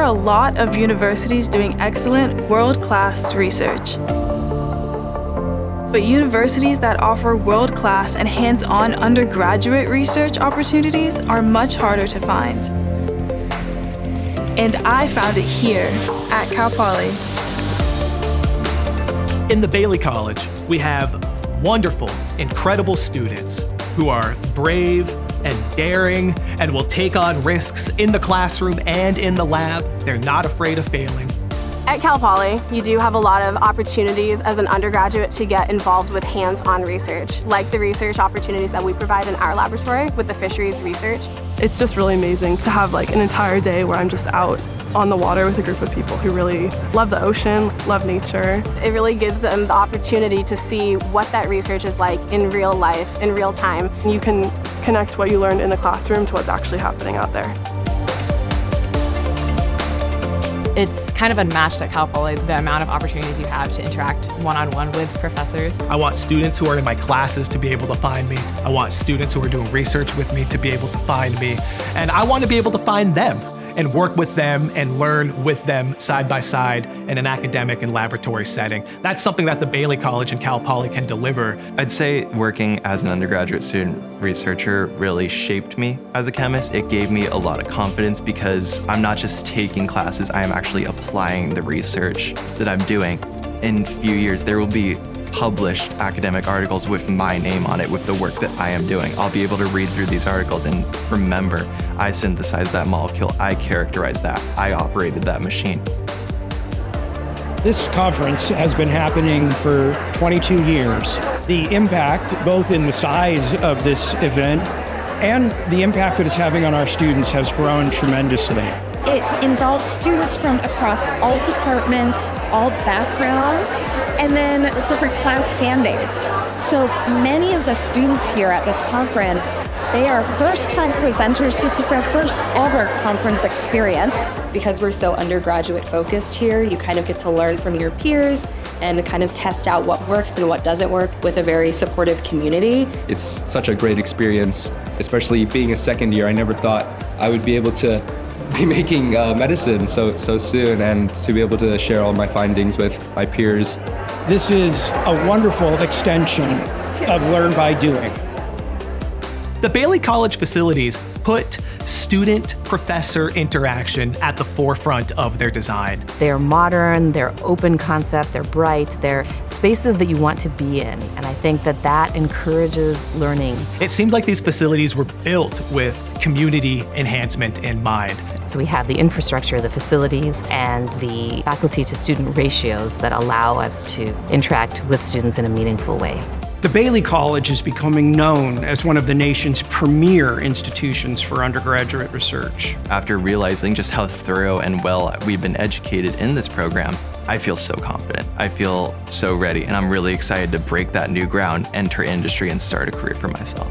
a lot of universities doing excellent, world-class research. But universities that offer world-class and hands-on undergraduate research opportunities are much harder to find. And I found it here at Cal Poly. In the Bailey College, we have wonderful, incredible students who are brave and daring and will take on risks in the classroom and in the lab. They're not afraid of failing. At Cal Poly, you do have a lot of opportunities as an undergraduate to get involved with hands-on research, like the research opportunities that we provide in our laboratory with the fisheries research. It's just really amazing to have like an entire day where I'm just out on the water with a group of people who really love the ocean, love nature. It really gives them the opportunity to see what that research is like in real life, in real time. You can connect what you learned in the classroom to what's actually happening out there. It's kind of unmatched at Cal Poly, the amount of opportunities you have to interact one-on-one with professors. I want students who are in my classes to be able to find me. I want students who are doing research with me to be able to find me. And I want to be able to find them and work with them and learn with them side by side in an academic and laboratory setting. That's something that the BaileyCollege and Cal Poly can deliver. I'd say working as an undergraduate student researcher really shaped me as a chemist. It gave me a lot of confidence because I'm not just taking classes, I am actually applying the research that I'm doing. In a few years, there will be published academic articles with my name on it, with the work that I am doing. I'll be able to read through these articles and remember, I synthesized that molecule, I characterized that, I operated that machine. This conference has been happening for 22 years. The impact, both in the size of this event and the impact that it's having on our students, has grown tremendously. It involves students from across all departments, all backgrounds, and then different class standings. So many of the students here at this conference, they are first-time presenters. This is their first ever conference experience. Because we're so undergraduate focused here, you kind of get to learn from your peers and kind of test out what works and what doesn't work with a very supportive community. It's such a great experience, especially being a second year. I never thought I would be able to be making medicine so soon, and to be able to share all my findings with my peers. This is a wonderful extension of Learn by Doing. The Bailey College facilities put student-professor interaction at the forefront of their design. They're modern, they're open concept, they're bright, they're spaces that you want to be in, and I think that that encourages learning. It seems like these facilities were built with community enhancement in mind. So we have the infrastructure, the facilities, and the faculty-to-student ratios that allow us to interact with students in a meaningful way. The Bailey College is becoming known as one of the nation's premier institutions for undergraduate research. After realizing just how thorough and well we've been educated in this program, I feel so confident. I feel so ready, and I'm really excited to break that new ground, enter industry, and start a career for myself.